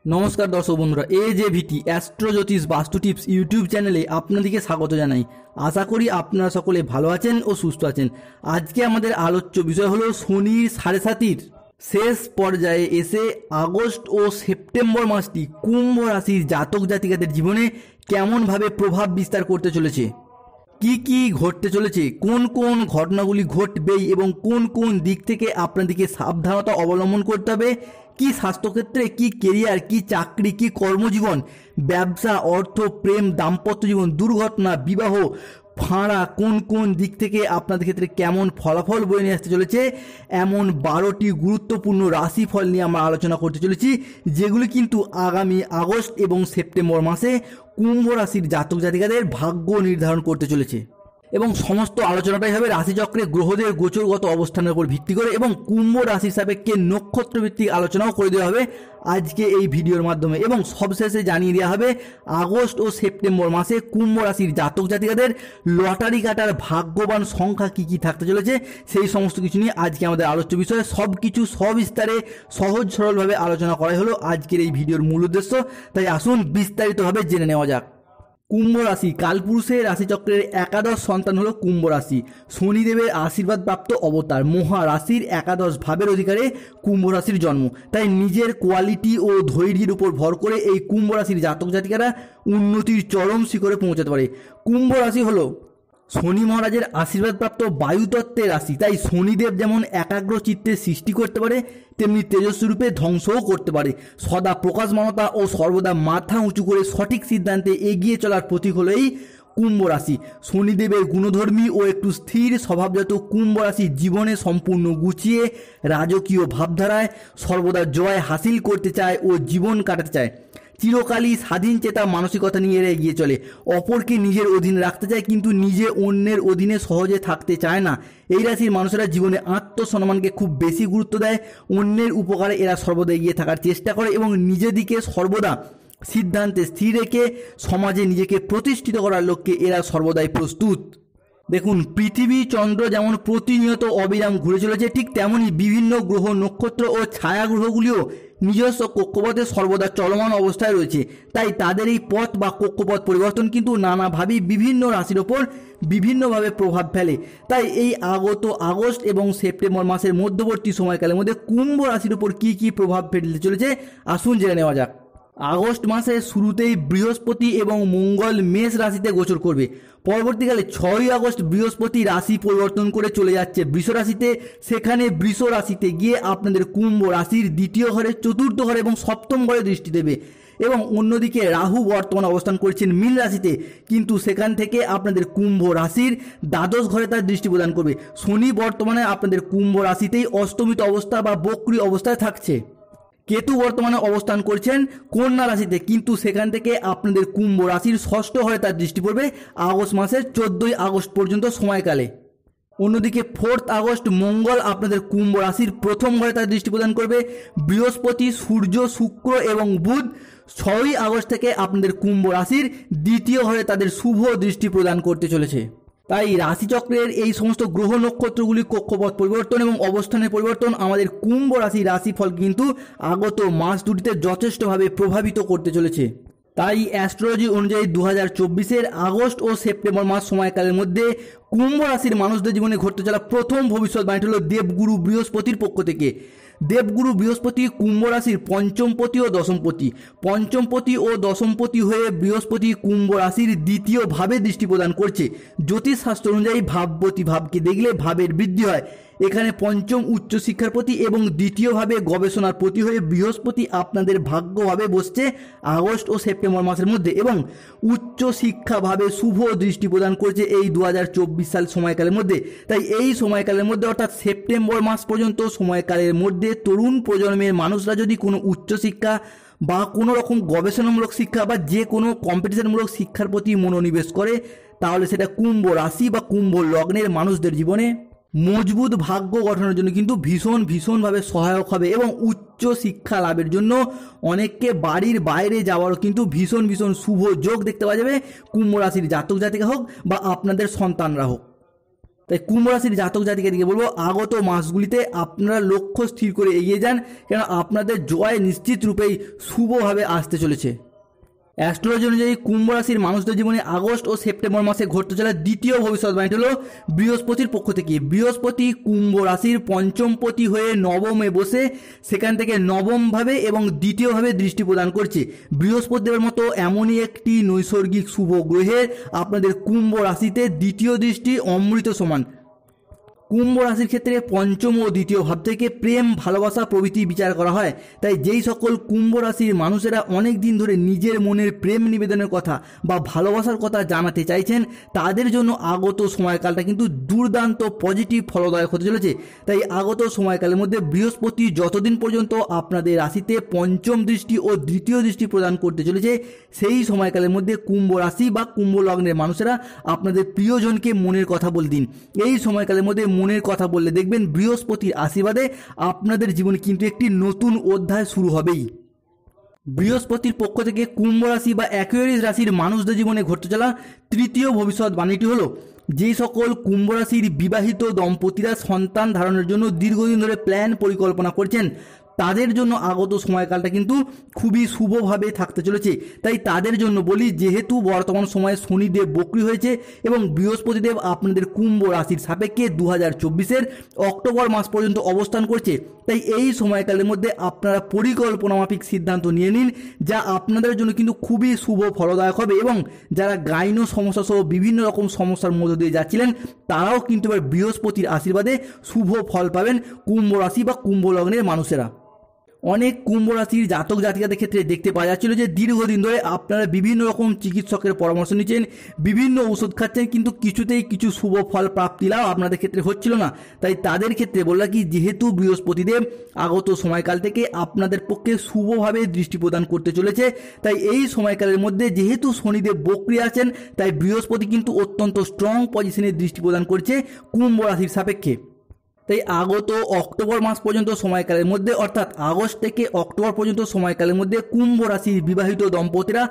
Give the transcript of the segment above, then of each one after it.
নমস্কার দর্শক বন্ধুরা, AJVT অ্যাস্ট্রো জ্যোতিষ বাস্তু টিপস ইউটিউব চ্যানেলে আপনাদেরকে স্বাগত জানাই। আশা করি আপনারা সকলে ভালো আছেন ও সুস্থ আছেন। আজকে আমাদের আলোচ্য বিষয় হলো শনির 7.5 শেষ পর্যায়ে এসে আগস্ট ও সেপ্টেম্বর মাসটি কুম্ভ রাশির জাতক জাতিকাদের জীবনে কেমনভাবে প্রভাব বিস্তার করতে চলেছে, কি কি ঘটতে চলেছে, কোন কোন ঘটনাগুলি ঘটবেই এবং কোন কোন দিক থেকে আপনাদেরকে সাবধানতা অবলম্বন করতে হবে, কি স্বাস্থ্যক্ষেত্রে, কি কেরিয়ার, কি চাকরি, কি কর্মজীবন, ব্যবসা, অর্থ, প্রেম, দাম্পত্য জীবন, দুর্ঘটনা, বিবাহ, ফাঁড়া, কোন কোন দিক থেকে আপনাদের ক্ষেত্রে কেমন ফলাফল বয়ে নিয়ে আসতে চলেছে, এমন 12টি গুরুত্বপূর্ণ রাশিফল নিয়ে আমরা আলোচনা করতে চলেছি, যেগুলি কিন্তু আগামী আগস্ট এবং সেপ্টেম্বর মাসে কুম্ভ রাশির জাতক জাতিকাদের ভাগ্য নির্ধারণ করতে চলেছে। এবং সমস্ত আলোচনাটাই হবে রাশিচক্রে গ্রহদের গোচরগত অবস্থানের উপর ভিত্তি করে এবং কুম্ভ রাশির সাপেক্ষে নক্ষত্র ভিত্তিক আলোচনাও করে দেওয়া হবে আজকে এই ভিডিওর মাধ্যমে। এবং সবশেষে জানিয়ে দেওয়া হবে আগস্ট ও সেপ্টেম্বর মাসে কুম্ভ রাশির জাতক জাতিকাদের লটারি কাটার ভাগ্যবান সংখ্যা কী কী থাকতে চলেছে, সেই সমস্ত কিছু নিয়ে আজকে আমাদের আলোচ্য বিষয়ে সব কিছু সবিস্তারে সহজ সরলভাবে আলোচনা করাই হলো আজকের এই ভিডিওর মূল উদ্দেশ্য। তাই আসুন বিস্তারিতভাবে জেনে নেওয়া যাক। কুম্ভ রাশি কালপুরুষের রাশিচক্রের একাদশ সন্তান হলো কুম্ভ রাশি। শনিদেবের আশীর্বাদ প্রাপ্ত অবতার মহা রাশির একাদশ ভাবের অধিকারে কুম্ভ রাশির জন্ম। তাই নিজের কোয়ালিটি ও ধৈর্যের উপর ভর করে এই কুম্ভ রাশির জাতক জাতিকারা উন্নতির চরম শিখরে পৌঁছাতে পারে। কুম্ভ রাশি হলো শনি মহারাজের আশীর্বাদপ্রাপ্ত বায়ুতত্ত্বের রাশি। তাই শনিদেব যেমন একাগ্র চিত্তে সৃষ্টি করতে পারে, তেমনি তেজস্বী রূপে ধ্বংসও করতে পারে। সদা প্রকাশমানতা ও সর্বদা মাথা উঁচু করে সঠিক সিদ্ধান্তে এগিয়ে চলার প্রতীক হলো এই কুম্ভ রাশি। শনিদেবের গুণধর্মী ও একটু স্থির স্বভাবজাত কুম্ভ রাশি জীবনে সম্পূর্ণ গুছিয়ে রাজকীয় ভাবধারায় সর্বদা জয় হাসিল করতে চায় ও জীবন কাটাতে চায়। চিরকালই স্বাধীন চেতা মানসিকতা নিয়ে এরা এগিয়ে চলে, অপরকে নিজের অধীনে রাখতে চায় কিন্তু নিজে অন্যের অধীনে সহজে থাকতে চায় না। এই রাশির মানুষেরা জীবনে আত্মসম্মানকে খুব বেশি গুরুত্ব দেয়, অন্যের উপকারে এরা সর্বদা এগিয়ে থাকার চেষ্টা করে এবং নিজেদিকে সর্বদা সিদ্ধান্তে স্থির রেখে সমাজে নিজেকে প্রতিষ্ঠিত করার লক্ষ্যে এরা সর্বদাই প্রস্তুত। দেখুন, পৃথিবী চন্দ্র যেমন প্রতিনিয়ত অবিরাম ঘুরে চলেছে, ঠিক তেমনই বিভিন্ন গ্রহ, নক্ষত্র ও ছায়া গ্রহগুলিও নিজস্ব কক্ষপথে সর্বদা চলমান অবস্থায় রয়েছে। তাই তাদের এই পথ বা কক্ষপথ পরিবর্তন কিন্তু নানাভাবেই বিভিন্ন রাশির ওপর বিভিন্নভাবে প্রভাব ফেলে। তাই এই আগত আগস্ট এবং সেপ্টেম্বর মাসের মধ্যবর্তী সময়কালের মধ্যে কুম্ভ রাশির ওপর কী কী প্রভাব ফেলতে চলেছে আসুন জেনে নেওয়া যাক। আগস্ট মাসের শুরুতেই বৃহস্পতি এবং মঙ্গল মেষ রাশিতে গোচর করবে। পরবর্তীকালে 6 আগস্ট বৃহস্পতি রাশি পরিবর্তন করে চলে যাচ্ছে বৃষ রাশিতে। সেখানে বৃষ রাশিতে গিয়ে আপনাদের কুম্ভ রাশির দ্বিতীয় ঘরে, চতুর্থ ঘরে এবং সপ্তম ঘরে দৃষ্টি দেবে। এবং অন্যদিকে রাহু বর্তমানে অবস্থান করছেন মীন রাশিতে, কিন্তু সেখান থেকে আপনাদের কুম্ভ রাশির দ্বাদশ ঘরে তার দৃষ্টি প্রদান করবে। শনি বর্তমানে আপনাদের কুম্ভ রাশিতেই অস্তমিত অবস্থা বা বক্রী অবস্থায় থাকছে। কেতু বর্তমানে অবস্থান করছেন কন্যা রাশিতে, কিন্তু সেখান থেকে আপনাদের কুম্ভ রাশির ষষ্ঠ ঘরে তার দৃষ্টি পড়বে আগস্ট মাসের 14 আগস্ট পর্যন্ত সময়কালে। অন্যদিকে 4 আগস্ট মঙ্গল আপনাদের কুম্ভ রাশির প্রথম ঘরে তার দৃষ্টি প্রদান করবে। বৃহস্পতি, সূর্য, শুক্র এবং বুধ 6 আগস্ট থেকে আপনাদের কুম্ভ রাশির দ্বিতীয় ঘরে তাদের শুভ দৃষ্টি প্রদান করতে চলেছে। তাই রাশিচক্রের এই সমস্ত গ্রহ নক্ষত্রগুলি কক্ষপথ পরিবর্তন এবং অবস্থানের পরিবর্তন আমাদের কুম্ভ রাশির রাশিফল কিন্তু আগত মাস দুটিতে যথেষ্টভাবে প্রভাবিত করতে চলেছে। তাই অ্যাস্ট্রোলজি অনুযায়ী 2024-এর আগস্ট ও সেপ্টেম্বর মাস সময়কালের মধ্যে কুম্ভ রাশির মানুষদের জীবনে ঘটতে চলা প্রথম ভবিষ্যৎবাণীটি হল দেবগুরু বৃহস্পতির পক্ষ থেকে। দেবগুরু বৃহস্পতি কুম্ভ রাশির পঞ্চমপতি ও দশমপতি। পঞ্চমপতি ও দশমপতি হয়ে বৃহস্পতি কুম্ভ রাশির দ্বিতীয় ভাবে দৃষ্টি প্রদান করছে। জ্যোতিষশাস্ত্র অনুযায়ী ভাববতী ভাবকে দেখলে ভাবের বৃদ্ধি হয়। এখানে পঞ্চম উচ্চশিক্ষার প্রতি এবং দ্বিতীয়ভাবে গবেষণার প্রতি হয়ে বৃহস্পতি আপনাদের ভাগ্যভাবে বসছে আগস্ট ও সেপ্টেম্বর মাসের মধ্যে এবং উচ্চশিক্ষাভাবে শুভ দৃষ্টি প্রদান করছে এই 2024 সাল সময়কালের মধ্যে। তাই এই সময়কালের মধ্যে অর্থাৎ সেপ্টেম্বর মাস পর্যন্ত সময়কালের মধ্যে তরুণ প্রজন্মের মানুষরা যদি কোনো উচ্চশিক্ষা বা কোনো রকম গবেষণামূলক শিক্ষা বা যে কোনো কম্পিটিশনমূলক শিক্ষার প্রতি মনোনিবেশ করে, তাহলে সেটা কুম্ভ রাশি বা কুম্ভ লগ্নের মানুষদের জীবনে মজবুত ভাগ্য গঠনের জন্য কিন্তু ভীষণভাবে সহায়ক হবে এবং উচ্চ শিক্ষা লাভের জন্য অনেককে বাড়ির বাইরে যাওয়ারও কিন্তু ভীষণ শুভ যোগ দেখতে পাওয়া যাবে, কুম্ভ রাশির জাতক জাতিকা হোক বা আপনাদের সন্তানরা হোক। তাই কুম্ভ রাশির জাতক জাতিকাদেরকে বলবো আগত মাসগুলিতে আপনারা লক্ষ্য স্থির করে এগিয়ে যান, কেন আপনাদের জয় নিশ্চিত রূপেই শুভভাবে আসতে চলেছে। অ্যাস্ট্রোলজি অনুযায়ী কুম্ভ রাশির মানুষদের জীবনে আগস্ট ও সেপ্টেম্বর মাসে ঘটতে চলা দ্বিতীয় ভবিষ্যৎবাণীটি হলো বৃহস্পতির পক্ষ থেকে। বৃহস্পতি কুম্ভ রাশির পঞ্চমপতি হয়ে নবমে বসে সেখান থেকে নবমভাবে এবং দ্বিতীয়ভাবে দৃষ্টি প্রদান করছে। বৃহস্পতিদেবের মতো এমনই একটি নৈসর্গিক শুভ গ্রহের আপনাদের কুম্ভ রাশিতে দ্বিতীয় দৃষ্টি অমৃত সমান। কুম্ভ রাশির ক্ষেত্রে পঞ্চম ও দ্বিতীয় ভাব থেকে প্রেম, ভালোবাসা প্রভৃতি বিচার করা হয়। তাই যেই সকল কুম্ভ রাশির মানুষেরা অনেক দিন ধরে নিজের মনের প্রেম নিবেদনের কথা বা ভালোবাসার কথা জানাতে চাইছেন, তাদের জন্য আগত সময়কালটা কিন্তু দুর্দান্ত পজিটিভ ফলদায়ক হতে চলেছে। তাই আগত সময়কালের মধ্যে বৃহস্পতি যতদিন পর্যন্ত আপনাদের রাশিতে পঞ্চম দৃষ্টি ও দ্বিতীয় দৃষ্টি প্রদান করতে চলেছে, সেই সময়কালের মধ্যে কুম্ভ রাশি বা কুম্ভ লগ্নের মানুষেরা আপনাদের প্রিয়জনকে মনের কথা বলে দিন। এই সময়কালের মধ্যে মনের কথা বললে দেখবেন বৃহস্পতির আশীর্বাদে আপনাদের জীবনে কিন্তু একটি নতুন অধ্যায় শুরু হবেই। বৃহস্পতির পক্ষ থেকে কুম্ভ রাশি বা অ্যাকুয়ারিয়াস রাশির মানুষদের জীবনে ঘটতে চলা তৃতীয় ভবিষ্যৎবাণীটি হলো, যে সকল কুম্ভ রাশির বিবাহিত দম্পতিরা সন্তান ধারণের জন্য দীর্ঘদিন ধরে প্ল্যান পরিকল্পনা করছেন, তাদের জন্য আগত সময়কালটা কিন্তু খুবই শুভভাবে থাকতে চলেছে। তাই তাদের জন্য বলি, যেহেতু বর্তমান সময়ে শনিদেব বক্রী হয়েছে এবং বৃহস্পতিদেব আপনাদের কুম্ভ রাশির সাপেক্ষে 2024-এর অক্টোবর মাস পর্যন্ত অবস্থান করছে, তাই এই সময়কালের মধ্যে আপনারা পরিকল্পনা মাফিক সিদ্ধান্ত নিয়ে নিন, যা আপনাদের জন্য কিন্তু খুবই শুভ ফলদায়ক হবে। এবং যারা গাইনো সমস্যা সহ বিভিন্ন রকম সমস্যার মধ্য দিয়ে যাচ্ছিলেন, তারাও কিন্তু এবার বৃহস্পতির আশীর্বাদে শুভ ফল পাবেন কুম্ভ রাশি বা কুম্ভ লগ্নের মানুষেরা। অনেক কুম্ভ রাশির জাতক জাতিকাদের ক্ষেত্রে দেখতে পাওয়া যাচ্ছিল যে দীর্ঘদিন ধরে আপনারা বিভিন্ন রকম চিকিৎসকের পরামর্শ নিচ্ছেন, বিভিন্ন ওষুধ খাচ্ছেন, কিন্তু কিছুতেই কিছু শুভ ফল প্রাপ্তি লাভ আপনাদের ক্ষেত্রে হচ্ছিল না। তাই তাদের ক্ষেত্রে বললাম কি, যেহেতু বৃহস্পতিদেব আগত সময়কাল থেকে আপনাদের পক্ষে শুভভাবে দৃষ্টি প্রদান করতে চলেছে, তাই এই সময়কালের মধ্যে যেহেতু শনিদেব বক্রী আছেন, তাই বৃহস্পতি কিন্তু অত্যন্ত স্ট্রং পজিশনে দৃষ্টি প্রদান করছে কুম্ভ রাশির সাপেক্ষে। তাই আগত অক্টোবর মাস পর্যন্ত সময়কালের মধ্যে, অর্থাৎ আগস্ট থেকে অক্টোবর পর্যন্ত সময়কালের মধ্যে কুম্ভ রাশির বিবাহিত দম্পতিরা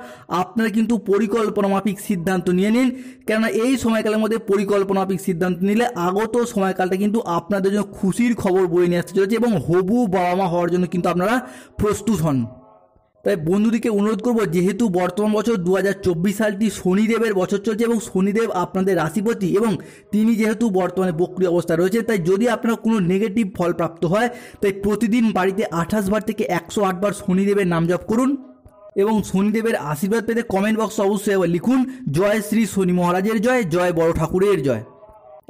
আপনারা কিন্তু পরিকল্পনা মাফিক সিদ্ধান্ত নিয়ে নিন, কেননা এই সময়কালের মধ্যে পরিকল্পনা মাফিক সিদ্ধান্ত নিলে আগত সময়কালটা কিন্তু আপনাদের জন্য খুশির খবর বয়ে নিয়ে আসতে চলেছে এবং হবু বাবা মা হওয়ার জন্য কিন্তু আপনারা প্রস্তুত হন। তাই বন্ধুদিকে অনুরোধ করব, যেহেতু বর্তমান বছর 2024 সালটি শনিদেবের বছর চলছে এবং শনিদেব আপনাদের রাশিপতি এবং তিনি যেহেতু বর্তমানে বক্রী অবস্থায় রয়েছে, তাই যদি আপনার কোনো নেগেটিভ ফল প্রাপ্ত হয়, তাই প্রতিদিন বাড়িতে 28 বার থেকে 108 বার শনিদেবের নাম জপ করুন এবং শনিদেবের আশীর্বাদ পেতে কমেন্ট বক্সে অবশ্যই আবার লিখুন, জয় শ্রী শনি মহারাজের জয়, জয় বড় ঠাকুরের জয়।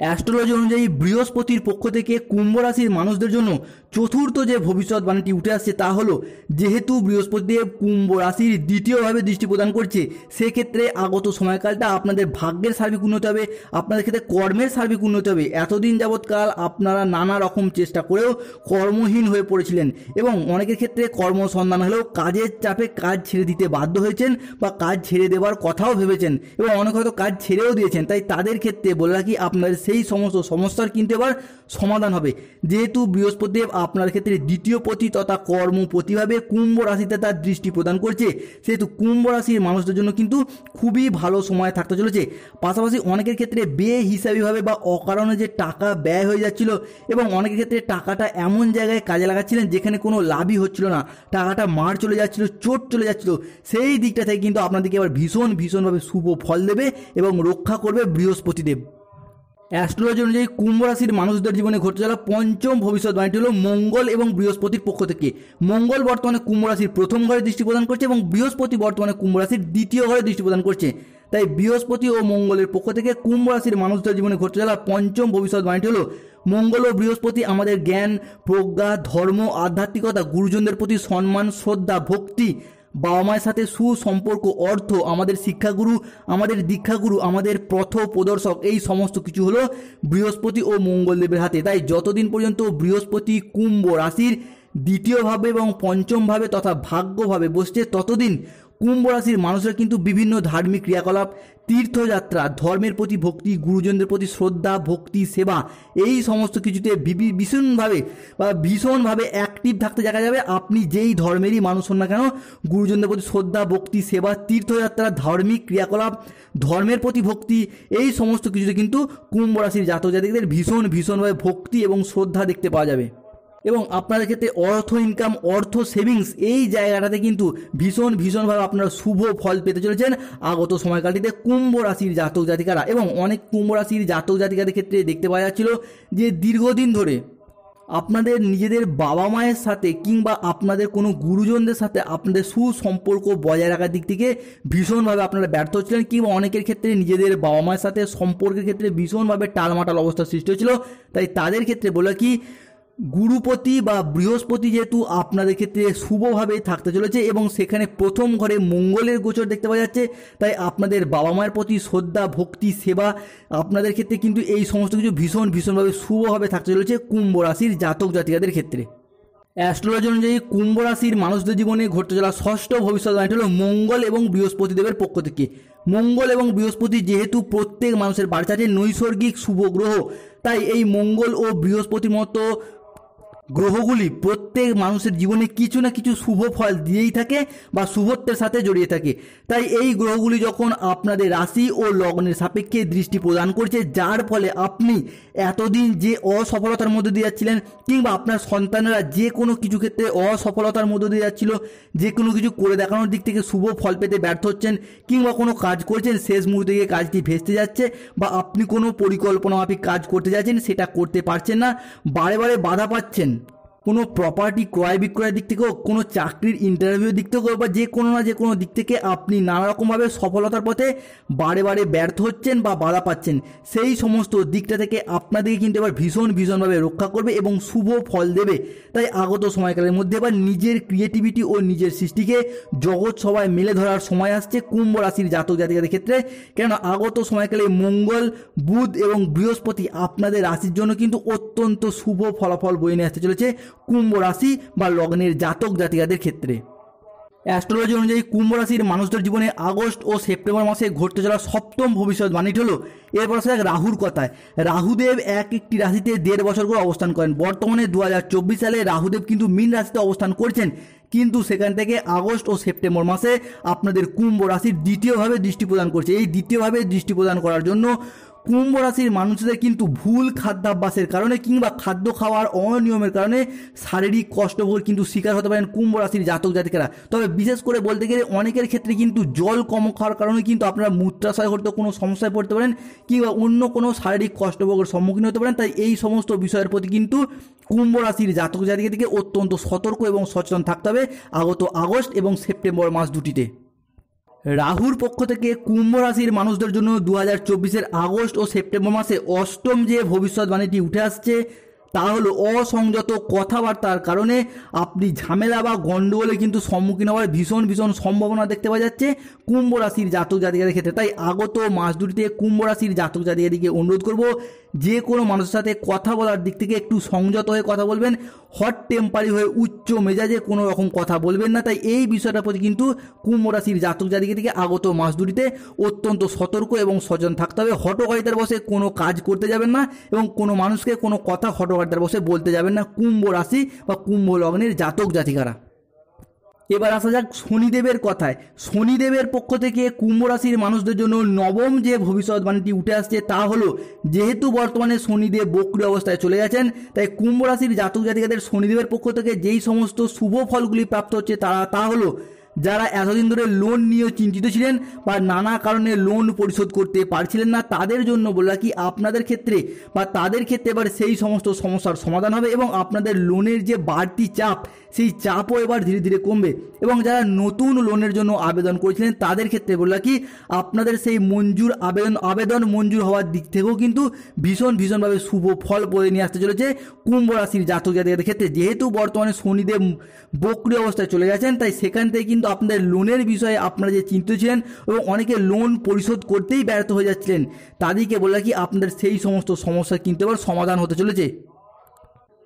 অ্যাস্ট্রোলজি অনুযায়ী বৃহস্পতির পক্ষ থেকে কুম্ভ রাশির মানুষদের জন্য চতুর্থ যে ভবিষ্যৎবাণীটি উঠে আসছে, তা হলো যেহেতু বৃহস্পতিদেব কুম্ভ রাশির দ্বিতীয়ভাবে দৃষ্টি প্রদান করছে, সেক্ষেত্রে আগত সময়কালটা আপনাদের ভাগ্যের সার্বিক উন্নতি হবে, আপনাদের ক্ষেত্রে কর্মের সার্বিক উন্নতি হবে। এতদিন যাবৎকাল আপনারা নানা রকম চেষ্টা করেও কর্মহীন হয়ে পড়েছিলেন এবং অনেকের ক্ষেত্রে কর্মসন্ধান হলেও কাজের চাপে কাজ ছেড়ে দিতে বাধ্য হয়েছেন বা কাজ ছেড়ে দেওয়ার কথাও ভেবেছেন এবং অনেক হয়তো কাজ ছেড়েও দিয়েছেন। তাই তাদের ক্ষেত্রে বলে রাখি, আপনাদের সেই সমস্ত সমস্যার কিন্তু এবার সমাধান হবে। যেহেতু বৃহস্পতিদেব আপনার ক্ষেত্রে দ্বিতীয় পতি তথা কর্মপতিভাবে কুম্ভ রাশিতে তার দৃষ্টি প্রদান করছে, সেহেতু কুম্ভ রাশির মানুষদের জন্য কিন্তু খুবই ভালো সময় থাকতে চলেছে। পাশাপাশি অনেকের ক্ষেত্রে বেহিসাবিভাবে বা অকারণে যে টাকা ব্যয় হয়ে যাচ্ছিল এবং অনেকের ক্ষেত্রে টাকাটা এমন জায়গায় কাজে লাগাচ্ছিলেন যেখানে কোনো লাভই হচ্ছিল না, টাকাটা মার চলে যাচ্ছিল, চোট চলে যাচ্ছিল, সেই দিকটা থেকে কিন্তু আপনাদেরকে এবার ভীষণভাবে শুভ ফল দেবে এবং রক্ষা করবে বৃহস্পতিদেব। অ্যাস্ট্রোলজি অনুযায়ী কুম্ভ রাশির মানুষদের জীবনে ঘটতে চলা পঞ্চম ভবিষ্যৎবাণীটি হলো মঙ্গল এবং বৃহস্পতির পক্ষ থেকে। মঙ্গল বর্তমানে কুম্ভ রাশির প্রথম ঘরে দৃষ্টি প্রদান করছে এবং বৃহস্পতি বর্তমানে কুম্ভ রাশির দ্বিতীয় ঘরে দৃষ্টি প্রদান করছে। তাই বৃহস্পতি ও মঙ্গলের পক্ষ থেকে কুম্ভ রাশির মানুষদের জীবনে ঘটতে চলা পঞ্চম ভবিষ্যৎবাণীটি হলো, মঙ্গল ও বৃহস্পতি আমাদের জ্ঞান, প্রজ্ঞা, ধর্ম, আধ্যাত্মিকতা, গুরুজনদের প্রতি সম্মান, শ্রদ্ধা, ভক্তি, বাবা মায়ের সাথে সুসম্পর্ক, অর্থ, আমাদের শিক্ষাগুরু, আমাদের দীক্ষাগুরু, আমাদের পথ প্রদর্শক, এই সমস্ত কিছু হলো বৃহস্পতি ও মঙ্গলদেবের হাতে। তাই যতদিন পর্যন্ত বৃহস্পতি কুম্ভ রাশির দ্বিতীয়ভাবে এবং পঞ্চমভাবে তথা ভাগ্যভাবে বসছে, ততদিন কুম্ভ রাশির মানুষরা কিন্তু বিভিন্ন ধার্মিক ক্রিয়াকলাপ, তীর্থযাত্রা, ধর্মের প্রতি ভক্তি, গুরুজনদের প্রতি শ্রদ্ধা, ভক্তি, সেবা, এই সমস্ত কিছুতে ভীষণভাবে অ্যাক্টিভ থাকতে দেখা যাবে। আপনি যেই ধর্মেরই মানুষ হন না কেন, গুরুজনদের প্রতি শ্রদ্ধা, ভক্তি, সেবা, তীর্থযাত্রা, ধার্মিক ক্রিয়াকলাপ, ধর্মের প্রতি ভক্তি, এই সমস্ত কিছুতে কিন্তু কুম্ভ রাশির জাতক জাতিকদের ভীষণভাবে ভক্তি এবং শ্রদ্ধা দেখতে পাওয়া যাবে। এবং আপনাদের ক্ষেত্রে অর্থ ইনকাম, অর্থ সেভিংস, এই জায়গাটাতে কিন্তু ভীষণভাবে আপনারা শুভ ফল পেতে চলেছেন আগত সময়কালটিতে কুম্ভ রাশির জাতক জাতিকারা। এবং অনেক কুম্ভ রাশির জাতক জাতিকাদের ক্ষেত্রে দেখতে পাওয়া যাচ্ছিল যে দীর্ঘদিন ধরে আপনাদের নিজেদের বাবা মায়ের সাথে কিংবা আপনাদের কোনো গুরুজনদের সাথে আপনাদের সুসম্পর্ক বজায় রাখার দিক থেকে ভীষণভাবে আপনারা ব্যর্থ হচ্ছিলেন, কিংবা অনেকের ক্ষেত্রে নিজেদের বাবা মায়ের সাথে সম্পর্কের ক্ষেত্রে ভীষণভাবে টালমাটাল অবস্থার সৃষ্টি হচ্ছিল। তাই তাদের ক্ষেত্রে বলে কি, গুরুপতি বা বৃহস্পতি যেহেতু আপনাদের ক্ষেত্রে শুভভাবে থাকতে চলেছে এবং সেখানে প্রথম ঘরে মঙ্গলের গোচর দেখতে পাওয়া যাচ্ছে, তাই আপনাদের বাবা মায়ের প্রতি শ্রদ্ধা, ভক্তি, সেবা, আপনাদের ক্ষেত্রে কিন্তু এই সমস্ত কিছু ভীষণভাবে শুভভাবে থাকতে চলেছে কুম্ভ রাশির জাতক জাতিকাদের ক্ষেত্রে। অ্যাস্ট্রোলজি অনুযায়ী কুম্ভ রাশির মানুষদের জীবনে ঘটতে চলা ষষ্ঠ ভবিষ্যৎবাণীটি হলো মঙ্গল এবং বৃহস্পতি দেবের পক্ষ থেকে। মঙ্গল এবং বৃহস্পতি যেহেতু প্রত্যেক মানুষের বাড়িতে আছে নৈসর্গিক শুভ গ্রহ, তাই এই মঙ্গল ও বৃহস্পতির মতো গ্রহগুলি প্রত্যেক মানুষের জীবনে কিছু না কিছু শুভ ফল দিয়েই থাকে বা শুভত্বের সাথে জড়িয়ে থাকে। তাই এই গ্রহগুলি যখন আপনাদের রাশি ও লগ্নের সাপেক্ষে দৃষ্টি প্রদান করছে, যার ফলে আপনি এতদিন যে অসফলতার মধ্যে দিয়ে যাচ্ছিলেন কিংবা আপনার সন্তানেরা যে কোনো কিছু ক্ষেত্রে অসফলতার মধ্যে দিয়ে যাচ্ছিল, যে কোনো কিছু করে দেখানোর দিক থেকে শুভ ফল পেতে ব্যর্থ হচ্ছেন, কিংবা কোনো কাজ করছেন শেষ মুহূর্তে গিয়ে কাজটি ভেস্তে যাচ্ছে, বা আপনি কোনো পরিকল্পনা মাফিক কাজ করতে যাচ্ছেন সেটা করতে পারছেন না, বারে বাধা পাচ্ছেন, কোনো প্রপার্টি ক্রয় বিক্রয়ের দিক থেকে হোক, কোনো চাকরির ইন্টারভিউর দিক থেকে হোক, বা যে কোনো দিক থেকে আপনি নানা রকমভাবে সফলতার পথে বারে ব্যর্থ হচ্ছেন বা বাধা পাচ্ছেন, সেই সমস্ত দিকটা থেকে আপনাদেরকে কিন্তু এবার ভীষণভাবে রক্ষা করবে এবং শুভ ফল দেবে। তাই আগত সময়কালের মধ্যে এবার নিজের ক্রিয়েটিভিটি ও নিজের সৃষ্টিকে জগৎ সবাই মেলে ধরার সময় আসছে কুম্ভ রাশির জাতক জাতিকাদের ক্ষেত্রে। কেন আগত সময়কালে মঙ্গল, বুধ এবং বৃহস্পতি আপনাদের রাশির জন্য কিন্তু অত্যন্ত শুভ ফলাফল বয়ে নিয়ে আসতে চলেছে কুম্ভ রাশি বা লগ্নের জাতক জাতিকাদের ক্ষেত্রে। অ্যাস্ট্রোলজি অনুযায়ী কুম্ভ রাশির মানুষদের জীবনে আগস্ট ও সেপ্টেম্বর মাসে ঘটতে চলা সপ্তম ভবিষ্যৎবাণীটি হলো, এরপর আসা যাক রাহুর কথায়। রাহুদেব একটি রাশিতে 1.5 বছর করে অবস্থান করেন। বর্তমানে 2024 সালে রাহুদেব কিন্তু মীন রাশিতে অবস্থান করছেন, কিন্তু সেখান থেকে আগস্ট ও সেপ্টেম্বর মাসে আপনাদের কুম্ভ রাশির দ্বিতীয়ভাবে দৃষ্টি প্রদান করছে। এই দ্বিতীয়ভাবে দৃষ্টি প্রদান করার জন্য কুম্ভ রাশির মানুষদের কিন্তু ভুল খাদ্যাভ্যাসের কারণে কিংবা খাদ্য খাওয়ার অনিয়মের কারণে শারীরিক কষ্টভোগ কিন্তু শিকার হতে পারেন কুম্ভ রাশির জাতক জাতিকারা। তবে বিশেষ করে বলতে গেলে অনেকের ক্ষেত্রে কিন্তু জল কম খাওয়ার কারণে কিন্তু আপনারা মূত্রাশয় করতে কোনো সমস্যায় পড়তে পারেন কিংবা অন্য কোনো শারীরিক কষ্টভোগের সম্মুখীন হতে পারেন। তাই এই সমস্ত বিষয়ের প্রতি কিন্তু কুম্ভ রাশির জাতক জাতিকা থেকে অত্যন্ত সতর্ক এবং সচেতন থাকতে হবে আগত আগস্ট এবং সেপ্টেম্বর মাস দুটিতে। রাহুর পক্ষ থেকে কুম্ভ রাশির মানুষদের জন্য 2024-এর আগস্ট ও সেপ্টেম্বর মাসে অষ্টম যে ভবিষ্যৎবাণীটি উঠে আসছে তা হলো অসংযত কথাবার্তার কারণে আপনি ঝামেলা বা গণ্ডগোলে কিন্তু সম্মুখীন হওয়ার ভীষণ সম্ভাবনা দেখতে পাওয়া যাচ্ছে কুম্ভ রাশির জাতক জাতিকাদের ক্ষেত্রে। তাই আগত মাস দুটিতে কুম্ভ রাশির জাতক জাতিকাদেরকে অনুরোধ করব, যে কোনো মানুষের সাথে কথা বলার দিক থেকে একটু সংযত হয়ে কথা বলবেন, হট টেম্পারি হয়ে উচ্চ মেজাজে কোনো রকম কথা বলবেন না। তাই এই বিষয়টার প্রতি কিন্তু কুম্ভ রাশির জাতক জাতিকা থেকে আগত মাস দুটিতে অত্যন্ত সতর্ক এবং সচেতন থাকতে হবে। হটকারিতার বসে কোনো কাজ করতে যাবেন না এবং কোনো মানুষকে কোনো কথা হটকারিতার বসে বলতে যাবেন না কুম্ভ রাশি বা কুম্ভ লগ্নের জাতক জাতিকারা। এবার আসা যাক শনিদেবের কথায়। শনিদেবের পক্ষ থেকে কুম্ভ রাশির মানুষদের জন্য নবম যে ভবিষ্যৎবাণীটি উঠে আসছে তা হলো, যেহেতু বর্তমানে শনিদেব বক্রী অবস্থায় চলে গেছেন, তাই কুম্ভ রাশির জাতক জাতিকাদের শনিদেবের পক্ষ থেকে যেই সমস্ত শুভ ফলগুলি প্রাপ্ত হচ্ছে তা হলো, যারা এতদিন ধরে লোন নিয়ে চিন্তিত ছিলেন বা নানা কারণে লোন পরিশোধ করতে পারছিলেন না, তাদের জন্য বলা কি আপনাদের ক্ষেত্রে বা তাদের ক্ষেত্রে এবার সেই সমস্ত সমস্যার সমাধান হবে এবং আপনাদের লোনের যে বাড়তি চাপ সেই চাপও এবার ধীরে ধীরে কমবে। এবং যারা নতুন লোনের জন্য আবেদন করেছিলেন তাদের ক্ষেত্রে বলা কি আপনাদের সেই আবেদন মঞ্জুর হওয়ার দিক থেকেও কিন্তু ভীষণভাবে শুভ ফল বয়ে নিয়ে আসতে চলেছে কুম্ভ রাশির জাতক জাতিকাদের ক্ষেত্রে। যেহেতু বর্তমানে শনিদেব বক্রী অবস্থায় চলে গেছেন, তাই সেখান থেকে কিন্তু আপনাদের লোনের বিষয়ে আপনারা যে চিন্তিত ছিলেন এবং অনেকে লোন পরিশোধ করতেই ব্যর্থ হয়ে যাচ্ছিলেন, তাদেরকে বলা কি আপনাদের সেই সমস্ত সমস্যা কিন্তু এবার সমাধান হতে চলেছে।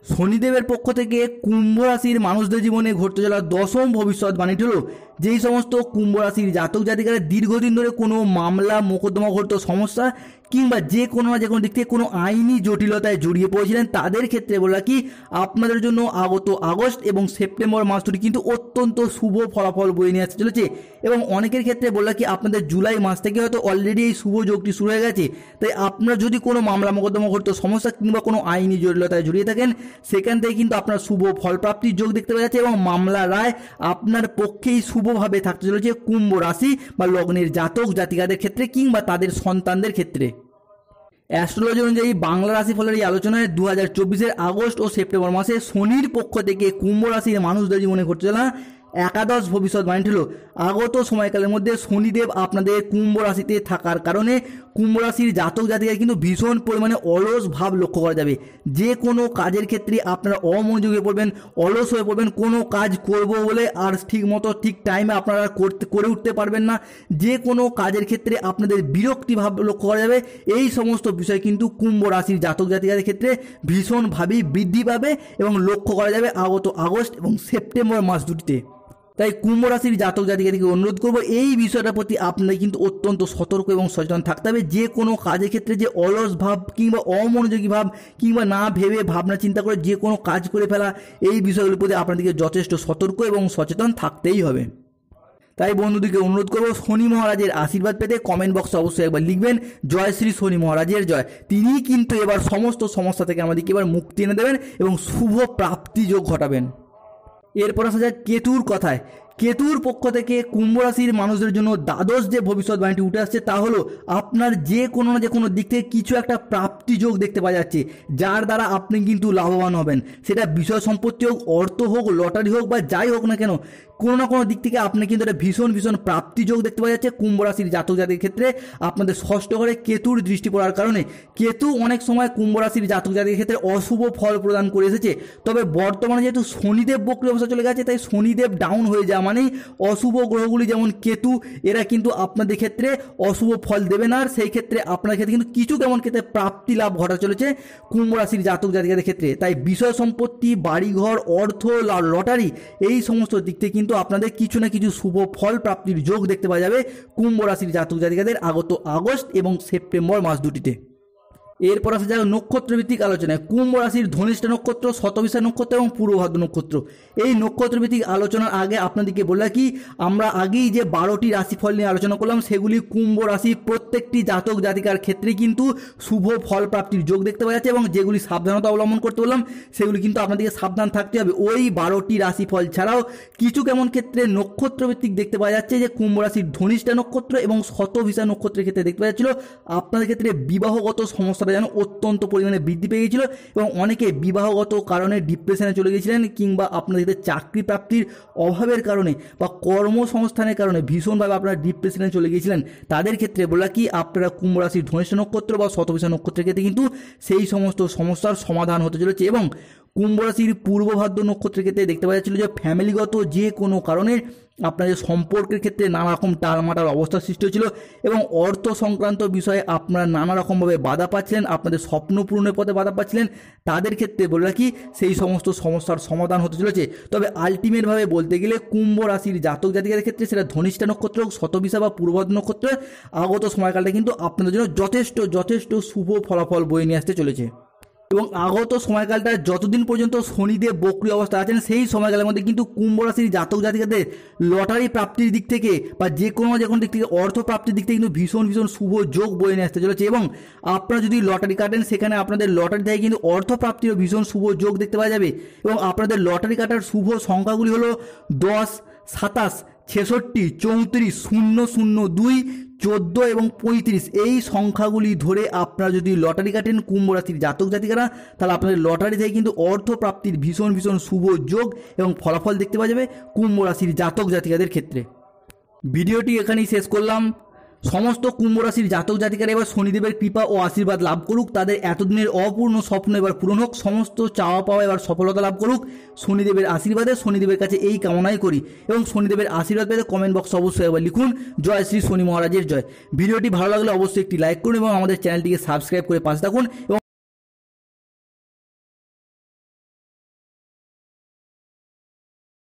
শনিদেবের পক্ষ থেকে কুম্ভ রাশির মানুষদের জীবনে ঘটতে চলা দশম ভবিষ্যৎবাণীটি হলো, যেই সমস্ত কুম্ভ রাশির জাতক জাতিকারা দীর্ঘদিন ধরে কোনো মামলা মোকদ্দমা ঘটিত সমস্যা কিংবা যে কোনো না যে কোনো দিক থেকে কোনো আইনি জটিলতায় জড়িয়ে পড়েছিলেন তাদের ক্ষেত্রে বলা কি আপনাদের জন্য আগত আগস্ট এবং সেপ্টেম্বর মাস দুটি কিন্তু অত্যন্ত শুভ ফলাফল বয়ে নিয়ে আসতে চলেছে। এবং অনেকের ক্ষেত্রে বলা কি আপনাদের জুলাই মাস থেকে হয়তো অলরেডি এই শুভ যোগটি শুরু হয়ে গেছে। তাই আপনার যদি কোনো মামলা মোকদ্দমা ঘটিত সমস্যা কিংবা কোনো আইনি জটিলতায় জড়িয়ে থাকেন সেখান থেকে কিন্তু আপনার শুভ ফলপ্রাপ্তির যোগ দেখতে পাওয়া যাচ্ছে এবং মামলা রায় আপনার পক্ষেই শুভভাবে থাকতে চলেছে কুম্ভ রাশি বা লগ্নের জাতক জাতিকাদের ক্ষেত্রে কিংবা তাদের সন্তানদের ক্ষেত্রে। অ্যাস্ট্রোলজি অনুযায়ী বাংলা রাশিফলের এই আলোচনায় 2024-এর আগস্ট ও সেপ্টেম্বর মাসে শনির পক্ষ থেকে কুম্ভ রাশির মানুষদের জীবনে ঘটছে না একাদশ ভবিষ্যৎবাণী হলো আগত সময়কালের মধ্যে শনিদেব আপনাদের কুম্ভ রাশিতে থাকার কারণে কুম্ভ রাশির জাতক জাতিকায় কিন্তু ভীষণ পরিমাণে অলস ভাব লক্ষ্য করা যাবে। যে কোনো কাজের ক্ষেত্রে আপনারা অমনোযোগী হয়ে পড়বেন, অলস হয়ে পড়বেন, কোনো কাজ করব বলে আর ঠিক মতো ঠিক টাইমে আপনারা করে উঠতে পারবেন না। যে কোনো কাজের ক্ষেত্রে আপনাদের বিরক্তি ভাব লক্ষ্য করা যাবে। এই সমস্ত বিষয় কিন্তু কুম্ভ রাশির জাতক জাতিকাদের ক্ষেত্রে ভীষণভাবেই বৃদ্ধি পাবে এবং লক্ষ্য করা যাবে আগত আগস্ট এবং সেপ্টেম্বর মাস দুটিতে। তাই কুম্ভ রাশির জাতক জাতিকাদেরকে অনুরোধ করবো এই বিষয়টার প্রতি আপনাদের কিন্তু অত্যন্ত সতর্ক এবং সচেতন থাকতে হবে। যে কোনো কাজের ক্ষেত্রে যে অলস ভাব কিংবা অমনোযোগী ভাব কিংবা না ভেবে ভাবনা চিন্তা করে যে কোনো কাজ করে ফেলা এই বিষয়গুলির প্রতি আপনাদেরকে যথেষ্ট সতর্ক এবং সচেতন থাকতেই হবে। তাই বন্ধুদেরকে অনুরোধ করবো শনি মহারাজের আশীর্বাদ পেতে কমেন্ট বক্সে অবশ্যই একবার লিখবেন জয় শ্রী শনি মহারাজের জয়। তিনি কিন্তু এবার সমস্ত সমস্যা থেকে আমাদেরকে এবার মুক্তি এনে দেবেন এবং শুভ প্রাপ্তি যোগ ঘটাবেন। এরপর আসা যায় কেতুর কথায়। কেতুর পক্ষ থেকে কুম্ভ রাশির মানুষদের জন্য দ্বাদশ যে ভবিষ্যৎবাণীটি উঠে আসছে তা হলো আপনার যে কোনো না যে কোনো দিক থেকে কিছু একটা প্রাপ্তি যোগ দেখতে পাওয়া যাচ্ছে যার দ্বারা আপনি কিন্তু লাভবান হবেন। সেটা বিষয় সম্পত্তি হোক, অর্থ হোক, লটারি হোক বা যাই হোক না কেন, কোনো না কোনো দিক থেকে আপনি কিন্তু একটা ভীষণ প্রাপ্তি যোগ দেখতে পাওয়া যাচ্ছে। কুম্ভ রাশির জাতক জাতির ক্ষেত্রে আপনাদের ষষ্ঠ ঘরে কেতুর দৃষ্টি পড়ার কারণে কেতু অনেক সময় কুম্ভ রাশির জাতক জাতির ক্ষেত্রে অশুভ ফল প্রদান করে এসেছে। তবে বর্তমানে যেহেতু শনিদেব বক্রী অবস্থা চলে গেছে তাই শনিদেব ডাউন হয়ে যাওয়া মানেই অশুভ গ্রহগুলি যেমন কেতু এরা কিন্তু আপনাদের ক্ষেত্রে অশুভ ফল দেবে না। আর সেই ক্ষেত্রে আপনার ক্ষেত্রে কিন্তু কিছু কেমন ক্ষেত্রে প্রাপ্তি লাভ ঘটা চলেছে কুম্ভ রাশির জাতক জাতিকাদের ক্ষেত্রে। তাই বিষয় সম্পত্তি, বাড়িঘর, অর্থ, লটারি এই সমস্ত দিক থেকে কিন্তু আপনাদের কিছু না কিছু শুভ ফল প্রাপ্তির যোগ দেখতে পাওয়া যাবে কুম্ভ রাশির জাতক জাতিকাদের আগত আগস্ট এবং সেপ্টেম্বর মাস দুটিতে। এরপর আসা যায় নক্ষত্রভিত্তিক আলোচনায়। কুম্ভ রাশির ধনিষ্ঠা নক্ষত্র, শতবিশা নক্ষত্র এবং পূর্ব ভাদ্র নক্ষত্র এই নক্ষত্রভিত্তিক আলোচনার আগে আপনাদেরকে বললাম কি আমরা আগেই যে 12টি রাশিফল নিয়ে আলোচনা করলাম সেগুলি কুম্ভ রাশির প্রত্যেকটি জাতক জাতিকার ক্ষেত্রে কিন্তু শুভ ফল প্রাপ্তির যোগ দেখতে পাওয়া যাচ্ছে এবং যেগুলি সাবধানতা অবলম্বন করতে বললাম সেগুলি কিন্তু আপনাদেরকে সাবধান থাকতে হবে। ওই 12টি রাশিফল ছাড়াও কিছু কেমন ক্ষেত্রে নক্ষত্রভিত্তিক দেখতে পাওয়া যাচ্ছে যে কুম্ভ রাশির ধনিষ্ঠা নক্ষত্র এবং শতবিশা নক্ষত্রের ক্ষেত্রে দেখতে পাওয়া যাচ্ছিল আপনাদের ক্ষেত্রে বিবাহগত সমস্যা যেন অত্যন্ত পরিমাণে বৃদ্ধি পেয়ে গিয়েছিল এবং অনেকে বিবাহগত কারণে ডিপ্রেশনে চলে গিয়েছিলেন কিংবা আপনাদের চাকরি প্রাপ্তির অভাবের কারণে বা কর্মসংস্থানের কারণে ভীষণভাবে আপনারা ডিপ্রেশনে চলে গিয়েছিলেন। তাদের ক্ষেত্রে বলা কি আপনারা কুম্ভ রাশির ধনিষ্ঠা নক্ষত্র বা শতবিশা নক্ষত্রের ক্ষেত্রে কিন্তু সেই সমস্ত সমস্যার সমাধান হতে চলেছে। এবং কুম্ভ রাশির পূর্ব ভাদ্র নক্ষত্রের ক্ষেত্রে দেখতে পাওয়া যাচ্ছিল যে ফ্যামিলিগত যে কোনো কারণে আপনাদের সম্পর্কের ক্ষেত্রে নানা রকম টালমাটাল অবস্থার সৃষ্টি হয়েছিল এবং অর্থ সংক্রান্ত বিষয়ে আপনারা নানা রকমভাবে বাধা পাচ্ছিলেন, আপনাদের স্বপ্ন পূরণের পথে বাধা পাচ্ছিলেন। তাদের ক্ষেত্রে বলে রাখি সেই সমস্ত সমস্যার সমাধান হতে চলেছে। তবে আলটিমেটভাবে বলতে গেলে কুম্ভ রাশির জাতক জাতিকাদের ক্ষেত্রে সেটা ধনিষ্ঠা নক্ষত্র হোক, শতবিশা বা পূর্ব ভাদ্র নক্ষত্র আগত সময়কালটা কিন্তু আপনাদের জন্য যথেষ্ট শুভ ফলাফল বয়ে নিয়ে আসতে চলেছে। এবং আগত সময়কালটা যতদিন পর্যন্ত শনিদেব বক্রী অবস্থা আছেন সেই সময়কালের মধ্যে কিন্তু কুম্ভ রাশির জাতক জাতিকাদের লটারি প্রাপ্তির দিক থেকে বা যে কোনো দিক থেকে অর্থ প্রাপ্তির দিক থেকে কিন্তু ভীষণ শুভ যোগ বয়ে নিয়ে আসতে চলেছে। এবং আপনারা যদি লটারি কাটেন সেখানে আপনাদের লটারি থেকে কিন্তু অর্থ প্রাপ্তিরও ভীষণ শুভ যোগ দেখতে পাওয়া যাবে। এবং আপনাদের লটারি কাটার শুভ সংখ্যাগুলি হলো 10, 27, 66, 34, 002, 14 এবং 35 এই সংখ্যাগুলি ধরে আপনারা যদি লটারি কাটেন কুম্ভ রাশির জাতক জাতিকারা তাহলে আপনাদের লটারি থেকে কিন্তু অর্থ প্রাপ্তির ভীষণ শুভ যোগ এবং ফলাফল দেখতে পাওয়া যাবে কুম্ভ রাশির জাতক জাতিকাদের ক্ষেত্রে। ভিডিওটি এখানেই শেষ করলাম। সমস্ত কুম্ভ রাশির জাতক জাতিকারা এবার শনিদেবের কৃপা ও আশীর্বাদ লাভ করুক, তাদের এতদিনের অপূর্ণ স্বপ্ন এবার পূরণ হোক, সমস্ত চাওয়া পাওয়া এবার সফলতা লাভ করুক শনিদেবের আশীর্বাদে। শনিদেবের কাছে এই কামনাই করি এবং শনিদেবের আশীর্বাদ পেতে কমেন্ট বক্সে অবশ্যই একবার লিখুন জয় শ্রী শনি মহারাজের জয়। ভিডিওটি ভালো লাগলে অবশ্যই একটি লাইক করুন এবং আমাদের চ্যানেলটিকে সাবস্ক্রাইব করে পাশে থাকুন এবং